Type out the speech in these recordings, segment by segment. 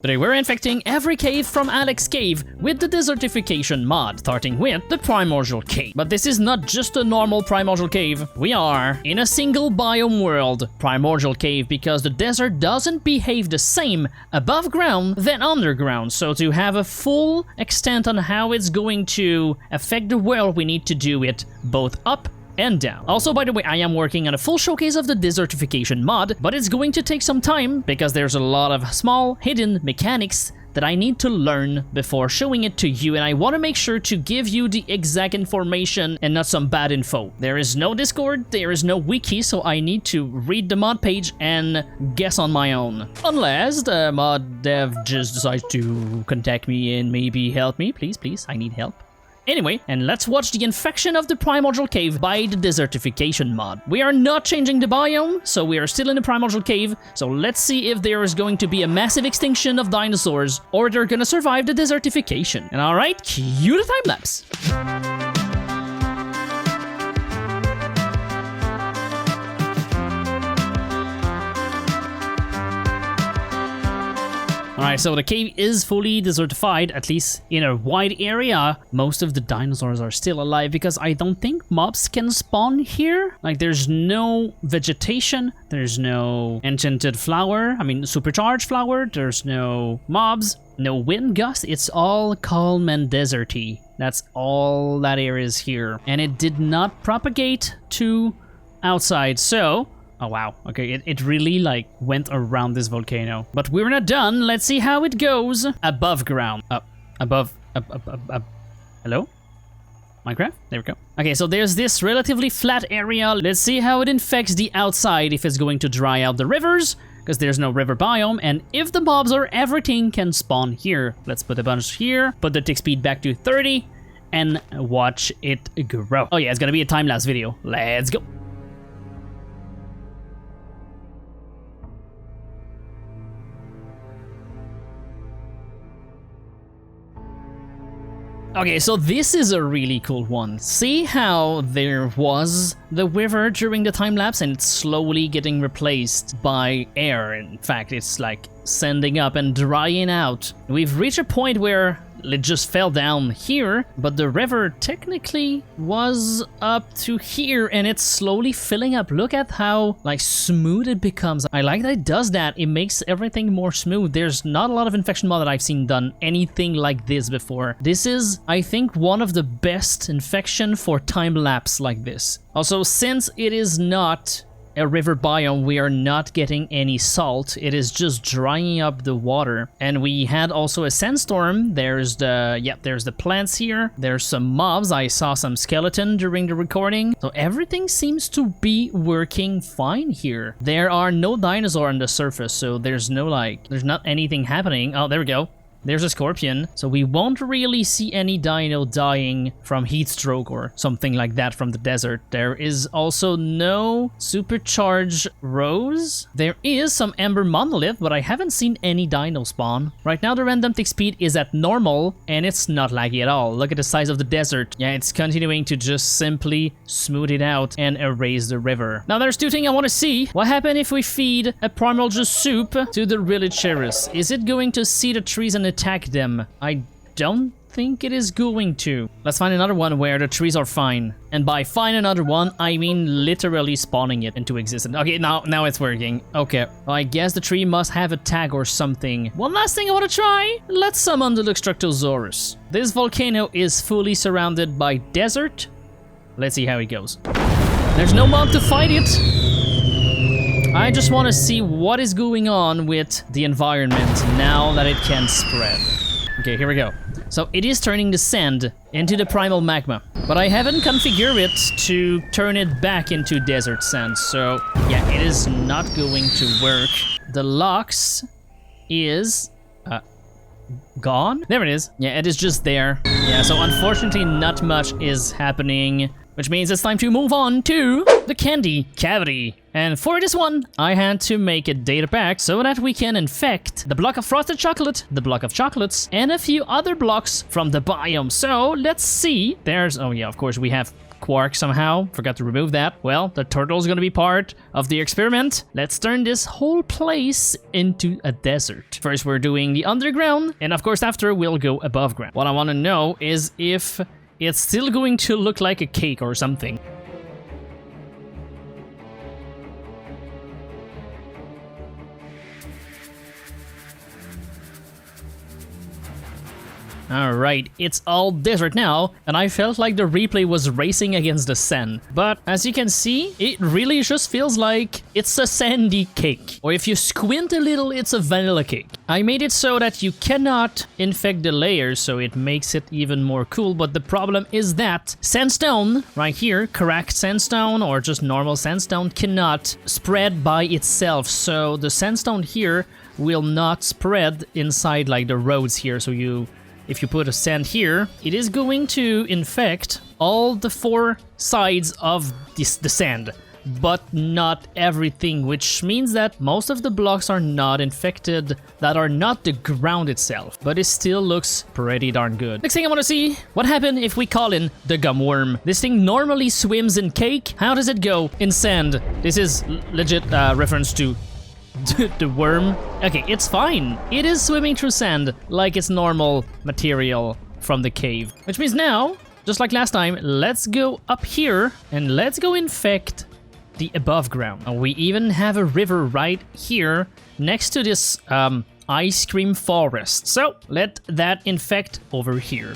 Today we're infecting every cave from Alex's cave with the Desertification mod, starting with the Primordial Cave. But this is not just a normal Primordial Cave. We are in a single biome world Primordial Cave because the desert doesn't behave the same above ground than underground. So to have a full extent on how it's going to affect the world, we need to do it both up and down. Also, by the way, I am working on a full showcase of the Desertification mod, but it's going to take some time because there's a lot of small hidden mechanics that I need to learn before showing it to you, and I want to make sure to give you the exact information and not some bad info. There is no Discord, there is no wiki, so I need to read the mod page and guess on my own. Unless the mod dev just decides to contact me and maybe help me. Please, I need help. Anyway, and let's watch the infection of the Primordial Cave by the Desertification mod. We are not changing the biome, so we are still in the Primordial Cave, so let's see if there is going to be a massive extinction of dinosaurs, or they're gonna survive the desertification. And alright, cue the time-lapse! Alright, so the cave is fully desertified, at least in a wide area. Most of the dinosaurs are still alive because I don't think mobs can spawn here. Like, there's no vegetation, there's no enchanted flower, supercharged flower, there's no mobs, no wind gust. It's all calm and deserty. That's all that area is here. And it did not propagate to outside, so... Oh wow, okay, it really went around this volcano. But we're not done, let's see how it goes above ground. Hello? Minecraft? There we go. Okay, so there's this relatively flat area. Let's see how it infects the outside, if it's going to dry out the rivers, because there's no river biome, and if the mobs or everything can spawn here. Let's put a bunch here, put the tick speed back to 30, and watch it grow. Oh yeah, it's gonna be a time-lapse video. Let's go. Okay, so this is a really cool one. See how there was the river during the time-lapse and it's slowly getting replaced by air. In fact, it's like sending up and drying out. We've reached a point where it just fell down here, but the river technically was up to here and it's slowly filling up. Look at how smooth it becomes. I like that it does that. It makes everything more smooth. There's not a lot of infection mod that I've seen done anything like this before. This is, I think, one of the best infection for time-lapse like this. Also, since it is not a river biome, we are not getting any salt. It is just drying up the water. And we had also a sandstorm. There's the plants here. There's some mobs. I saw some skeleton during the recording. So everything seems to be working fine here. There are no dinosaurs on the surface, so there's no there's not anything happening. Oh, there we go. There's a scorpion, so we won't really see any dino dying from heat stroke or something like that from the desert. There is also no supercharged rose. There is some ember monolith, but I haven't seen any dino spawn. Right now the random tick speed is at normal, and it's not laggy at all. Look at the size of the desert. Yeah, it's continuing to just simply smooth it out and erase the river. Now there's two things I want to see. What happens if we feed a primordial soup to the villagers? Is it going to see the trees and attack them? I don't think it is going to. Let's find another one where the trees are fine. And by find another one, I mean literally spawning it into existence. Okay, now it's working. Okay, well, I guess the tree must have a tag or something. One last thing I want to try. Let's summon the Luxtractosaurus. This volcano is fully surrounded by desert. Let's see how it goes. There's no mob to fight it. I just want to see what is going on with the environment now that it can spread. Okay, here we go. So it is turning the sand into the primal magma, but I haven't configured it to turn it back into desert sand. So yeah, it is not going to work. The Lux is gone. There it is. Yeah, it is just there. Yeah, so unfortunately not much is happening, which means it's time to move on to the candy cavity. And for this one, I had to make a data pack so that we can infect the block of frosted chocolate, the block of chocolates, and a few other blocks from the biome. So let's see. There's, oh yeah, of course we have quark somehow. Forgot to remove that. Well, the turtle's gonna be part of the experiment. Let's turn this whole place into a desert. First, we're doing the underground, and of course, after we'll go above ground. What I want to know is if it's still going to look like a cake or something. Alright, it's all desert now, and I felt like the replay was racing against the sand. But as you can see, it really just feels like it's a sandy cake. Or if you squint a little, it's a vanilla cake. I made it so that you cannot infect the layers, so it makes it even more cool, but the problem is that sandstone, right here, cracked sandstone or just normal sandstone, cannot spread by itself. So the sandstone here will not spread inside like the roads here, so if you put a sand here, it is going to infect all the four sides of the sand, but not everything, which means that most of the blocks are not infected, that are not the ground itself, but it still looks pretty darn good. Next thing I want to see, what happened if we call in the gum worm? This thing normally swims in cake. How does it go in sand? This is legit reference to the worm. Okay, it's fine. It is swimming through sand like it's normal material from the cave. Which means now, just like last time, let's go up here and let's go infect the above ground. And we even have a river right here next to this ice cream forest. So let that infect over here.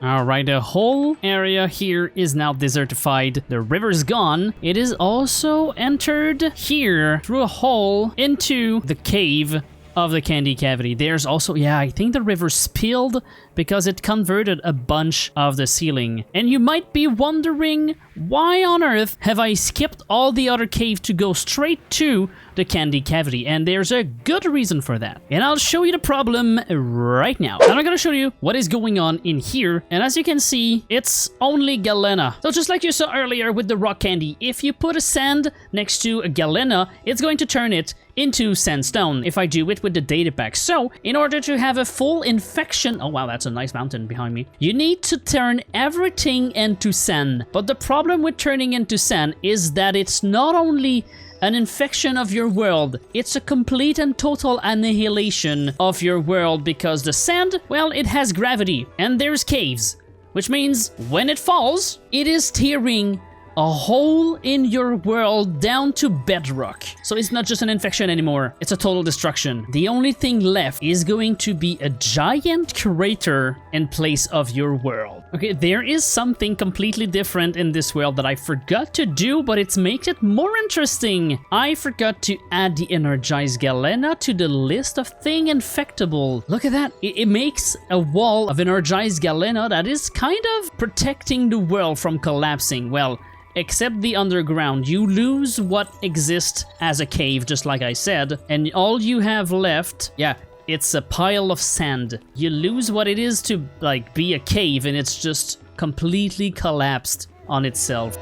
Alright, the whole area here is now desertified. The river's gone. It is also entered here through a hole into the cave of the candy cavity. There's also, yeah, I think the river spilled because it converted a bunch of the ceiling. And you might be wondering, why on earth have I skipped all the other cave to go straight to the candy cavity? And there's a good reason for that. And I'll show you the problem right now. And I'm gonna show you what is going on in here. And as you can see, it's only galena. So just like you saw earlier with the rock candy, if you put a sand next to a galena, it's going to turn it into sandstone if I do it with the data pack. So in order to have a full infection, oh wow, that's a nice mountain behind me, you need to turn everything into sand. But the problem with turning into sand is that it's not only an infection of your world, it's a complete and total annihilation of your world, because the sand, well, it has gravity and there's caves, which means when it falls, it is tearing a hole in your world down to bedrock. So it's not just an infection anymore, it's a total destruction. The only thing left is going to be a giant crater in place of your world. Okay, there is something completely different in this world that I forgot to do, but it makes it more interesting. I forgot to add the energized galena to the list of thing infectable. Look at that, it makes a wall of energized galena that is kind of protecting the world from collapsing. Well, except the underground. You lose what exists as a cave, just like I said, and all you have left, yeah, it's a pile of sand. You lose what it is to, like, be a cave, and it's just completely collapsed on itself.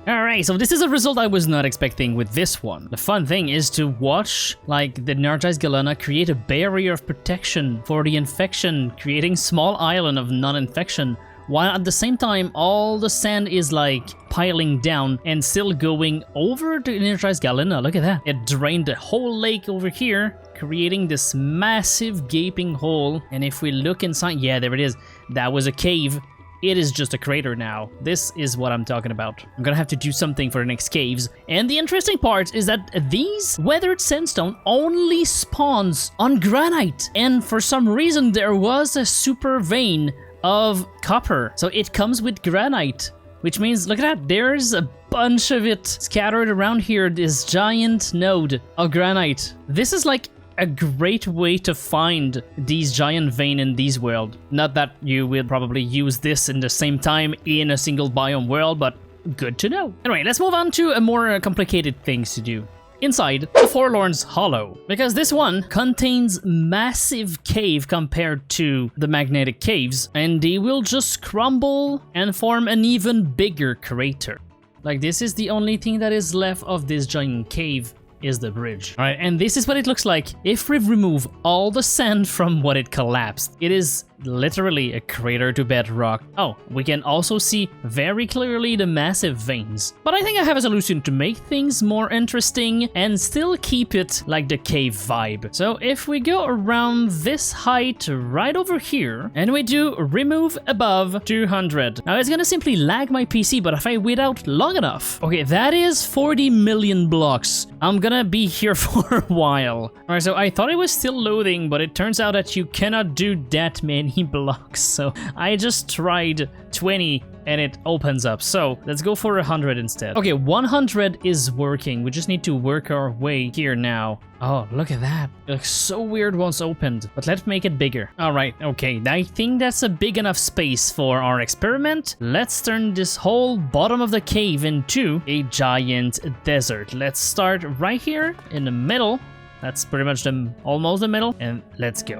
Alright, so this is a result I was not expecting with this one. The fun thing is to watch, like, the energized galena create a barrier of protection for the infection, creating small island of non-infection, while at the same time all the sand is like piling down and still going over the energized galena. Look at that. It drained the whole lake over here, creating this massive gaping hole. And if we look inside, yeah, there it is. That was a cave. It is just a crater now. This is what I'm talking about. I'm gonna have to do something for the next caves. And the interesting part is that these weathered sandstone only spawns on granite. And for some reason, there was a super vein of copper. So it comes with granite, which means, look at that, there's a bunch of it scattered around here, this giant node of granite. This is like a great way to find these giant vein in these world. Not that you will probably use this in the same time in a single biome world, but good to know. Anyway, let's move on to a more complicated things to do. inside the Forlorn's Hollow, because this one contains massive cave compared to the magnetic caves, and they will just crumble and form an even bigger crater. Like, this is the only thing that is left of this giant cave is the bridge. All right, and this is what it looks like if we remove all the sand from what it collapsed. It is literally a crater to bedrock. Oh, we can also see very clearly the massive veins. But I think I have a solution to make things more interesting and still keep it like the cave vibe. So if we go around this height right over here and we do remove above 200. Now it's gonna simply lag my PC, but if I wait out long enough. Okay, that is 40 million blocks. I'm gonna be here for a while. All right, so I thought it was still loading, but it turns out that you cannot do that many blocks, so I just tried 20 and it opens up. So let's go for 100 instead. Okay, 100 is working. We just need to work our way here now. Oh, look at that. It looks so weird once opened, but let's make it bigger. All right, okay, I think that's a big enough space for our experiment. Let's turn this whole bottom of the cave into a giant desert. Let's start right here in the middle. That's pretty much almost the middle, and let's go.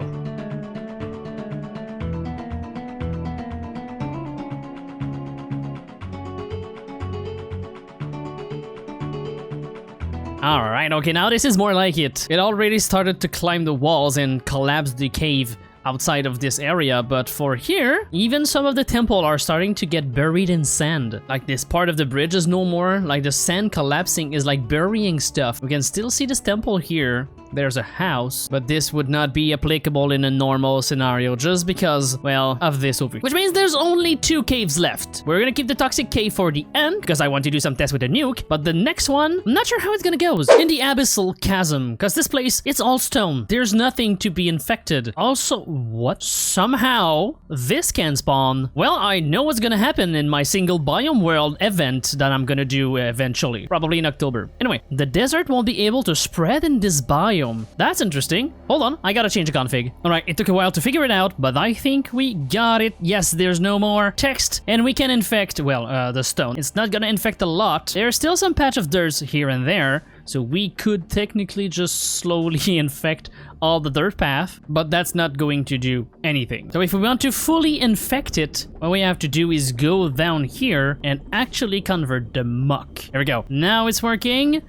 Alright, okay, now this is more like it. It already started to climb the walls and collapse the cave outside of this area, but for here, even some of the temple are starting to get buried in sand. Like, this part of the bridge is no more, like the sand collapsing is like burying stuff. We can still see this temple here. There's a house, but this would not be applicable in a normal scenario just because, well, of this over here. Which means there's only 2 caves left. We're gonna keep the toxic cave for the end because I want to do some tests with a nuke, but the next one, I'm not sure how it's gonna go. In the abyssal chasm, because this place, it's all stone. There's nothing to be infected. Also, what? Somehow, this can spawn. Well, I know what's gonna happen in my single biome world event that I'm gonna do eventually, probably in October. Anyway, the desert won't be able to spread in this biome. That's interesting. Hold on, I gotta change the config. Alright, it took a while to figure it out, but I think we got it. Yes, there's no more text, and we can infect, well, the stone. It's not gonna infect a lot. There's still some patch of dirt here and there, so we could technically just slowly infect all the dirt path, but that's not going to do anything. So if we want to fully infect it, what we have to do is go down here and actually convert the muck. There we go. Now it's working.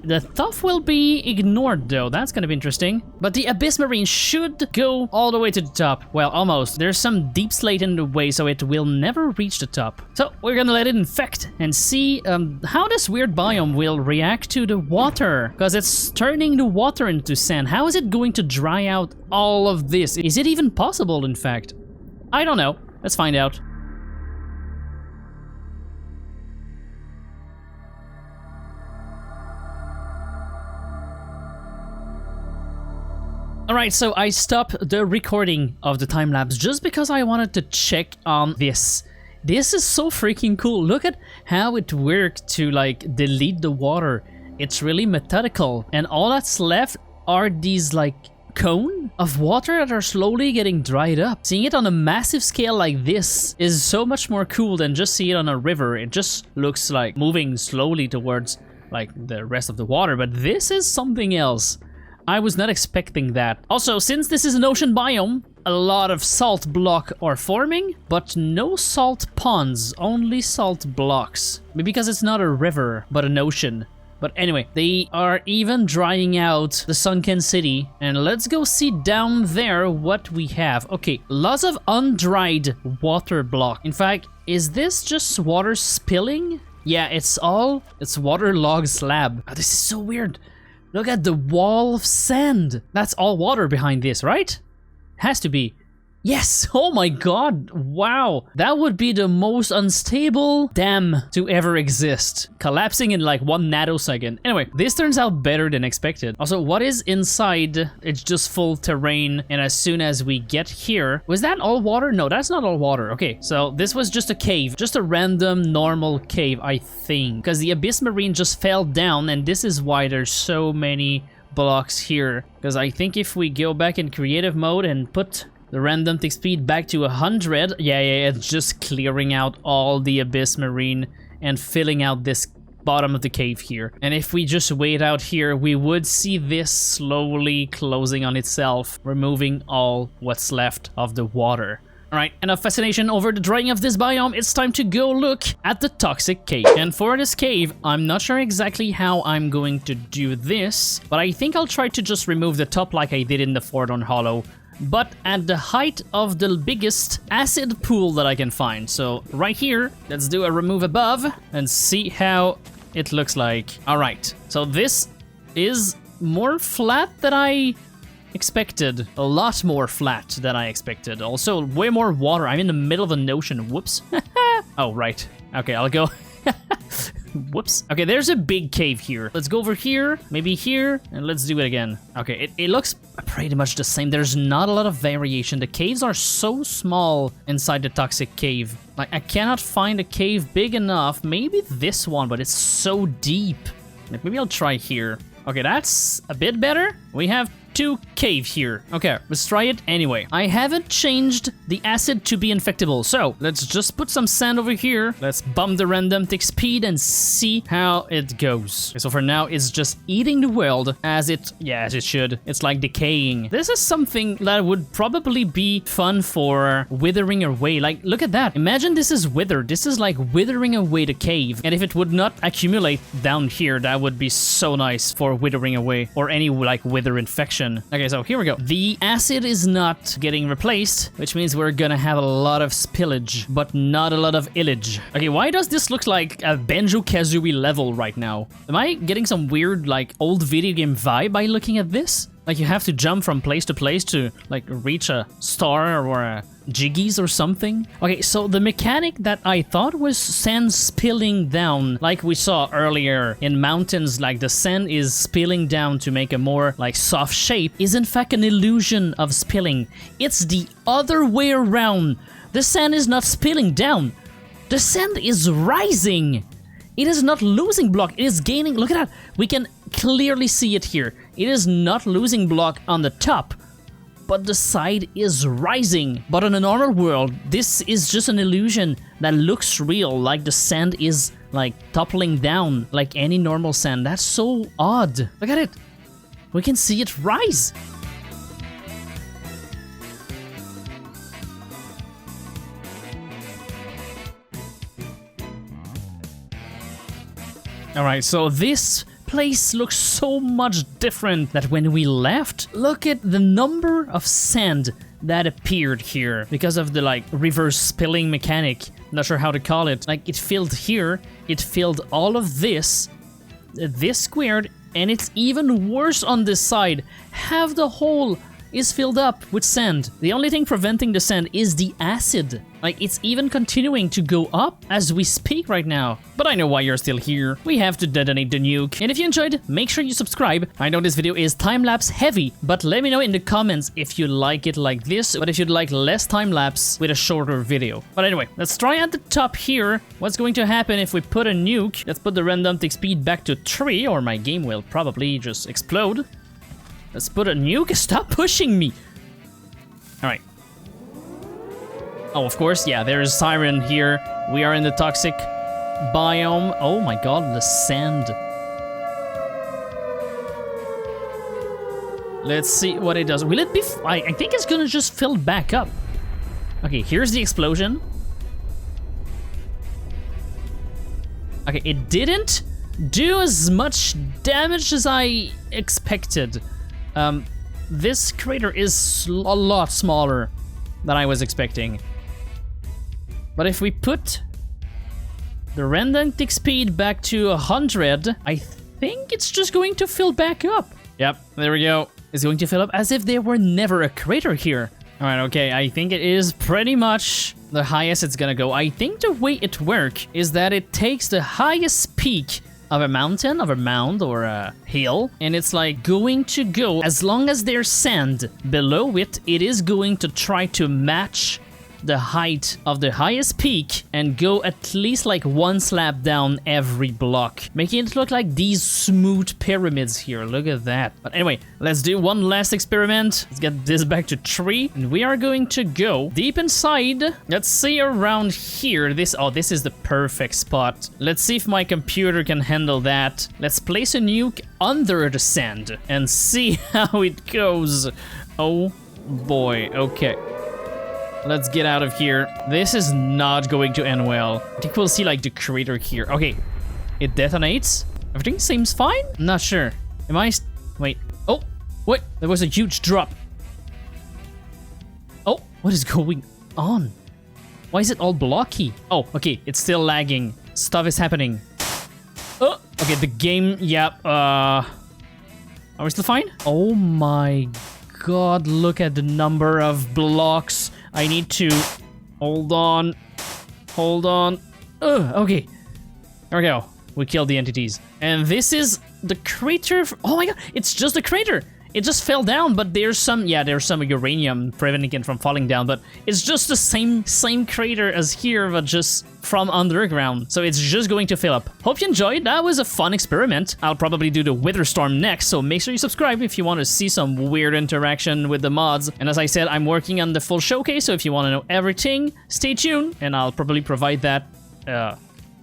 The stuff will be ignored though, that's gonna be interesting. But the Abyss Marine should go all the way to the top. Well, almost. There's some deep slate in the way, so it will never reach the top. So we're gonna let it infect and see how this weird biome will react to the water. Because it's turning the water into sand. How is it going to dry out all of this? Is it even possible, in fact? I don't know. Let's find out. Alright, so I stopped the recording of the time-lapse just because I wanted to check on this. This is so freaking cool. Look at how it worked to, like, delete the water. It's really methodical. And all that's left are these, like, cone of water that are slowly getting dried up. Seeing it on a massive scale like this is so much more cool than just see it on a river. It just looks like moving slowly towards, like, the rest of the water. But this is something else. I was not expecting that. Also, since this is an ocean biome, a lot of salt block are forming, but no salt ponds, only salt blocks. Maybe because it's not a river, but an ocean. But anyway, they are even drying out the sunken city. And let's go see down there what we have. Okay, lots of undried water block. In fact, is this just water spilling? Yeah, it's waterlogged slab. Oh, this is so weird. Look at the wall of sand. That's all water behind this, right? Has to be. Yes! Oh my god! Wow! That would be the most unstable dam to ever exist. Collapsing in like 1 nanosecond. Anyway, this turns out better than expected. Also, what is inside? It's just full terrain, and as soon as we get here... Was that all water? No, that's not all water. Okay, so this was just a cave. Just a random, normal cave, I think. Because the Abyss Marine just fell down, and this is why there's so many blocks here. Because I think if we go back in creative mode and put... the random tick speed back to 100. Yeah, it's just clearing out all the Abyss Marine and filling out this bottom of the cave here. And if we just wait out here, we would see this slowly closing on itself, removing all what's left of the water. Alright, enough fascination over the drying of this biome, it's time to go look at the toxic cave. And for this cave, I'm not sure exactly how I'm going to do this, but I think I'll try to just remove the top like I did in the Fordon Hollow, but at the height of the biggest acid pool that I can find. So right here, let's do a remove above and see how it looks like. Alright, so this is more flat than I expected. A lot more flat than I expected. Also, way more water. I'm in the middle of an ocean. Whoops. Oh, right. Okay, I'll go. Whoops. Okay, there's a big cave here. Let's go over here, maybe here, and let's do it again. Okay, it looks pretty much the same. There's not a lot of variation. The caves are so small inside the toxic cave. Like, I cannot find a cave big enough. Maybe this one, but it's so deep. Like, maybe I'll try here. Okay, that's a bit better. We have 2 cave here. Okay, let's try it anyway. I haven't changed the acid to be infectable, so let's just put some sand over here. Let's bump the random tick speed and see how it goes. Okay, so for now, it's just eating the world as it should. It's like decaying. This is something that would probably be fun for withering away. Like, look at that. Imagine this is withered. This is like withering away the cave. And if it would not accumulate down here, that would be so nice for withering away or any like wither infection. Okay, so here we go. The acid is not getting replaced, which means we're gonna have a lot of spillage, but not a lot of illage. Okay, why does this look like a Banjo-Kazooie level right now? Am I getting some weird, like, old video game vibe by looking at this? Like, you have to jump from place to place to, like, reach a star or a Jiggies or something? Okay, so the mechanic that I thought was sand spilling down, like we saw earlier in mountains, like the sand is spilling down to make a more, like, soft shape, is in fact an illusion of spilling. It's the other way around. The sand is not spilling down. The sand is rising. It is not losing block, it is gaining. Look at that. We can clearly see it here. It is not losing block on the top, but the side is rising. But on a normal world, this is just an illusion that looks real, like the sand is like toppling down like any normal sand. That's so odd. Look at it. We can see it rise. Alright, so this place looks so much different that when we left, look at the number of sand that appeared here because of the like reverse spilling mechanic. Not sure how to call it. Like it filled here, it filled all of this squared, and it's even worse on this side. Half the hole is filled up with sand. The only thing preventing the sand is the acid. Like, it's even continuing to go up as we speak right now. But I know why you're still here. We have to detonate the nuke. And if you enjoyed, make sure you subscribe. I know this video is time-lapse heavy, but let me know in the comments if you like it like this, but if you'd like less time-lapse with a shorter video. But anyway, let's try at the top here. What's going to happen if we put a nuke? Let's put the random tick speed back to 3, or my game will probably just explode. Let's put a nuke. Stop pushing me. All right. Oh, of course, yeah, there's Siren here. We are in the toxic biome. Oh my god, the sand. Let's see what it does. Will it be... I think it's gonna just fill back up. Okay, here's the explosion. Okay, it didn't do as much damage as I expected. This crater is a lot smaller than I was expecting. But if we put the random tick speed back to 100, I think it's just going to fill back up. Yep, there we go. It's going to fill up as if there were never a crater here. All right, okay, I think it is pretty much the highest it's gonna go. I think the way it works is that it takes the highest peak of a mountain, of a mound, or a hill, and it's like going to go, as long as there's sand below it, it is going to try to match the height of the highest peak and go at least like one slab down every block, making it look like these smooth pyramids here. Look at that. But anyway, let's do one last experiment. Let's get this back to 3, and we are going to go deep inside. Let's see around here. This is the perfect spot. Let's see if my computer can handle that. Let's place a nuke under the sand and see how it goes. Oh boy, okay. Let's get out of here. This is not going to end well. I think we'll see like the crater here. Okay, it detonates. Everything seems fine? I'm not sure. Am I... Wait. Oh, what? There was a huge drop. Oh, what is going on? Why is it all blocky? Oh, okay, it's still lagging. Stuff is happening. Oh, okay, the game, yep, are we still fine? Oh my god, look at the number of blocks. I need to... Hold on. Hold on. Okay. There we go. We killed the entities. And this is the crater... Oh my god, it's just a crater! It just fell down, but there's some uranium preventing it from falling down, but it's just the same crater as here, but just from underground. So it's just going to fill up. Hope you enjoyed. That was a fun experiment. I'll probably do the Wither Storm next, so make sure you subscribe if you want to see some weird interaction with the mods. And as I said, I'm working on the full showcase, so if you want to know everything, stay tuned, and I'll probably provide that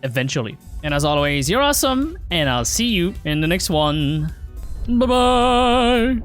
eventually. And as always, you're awesome, and I'll see you in the next one. Bye-bye!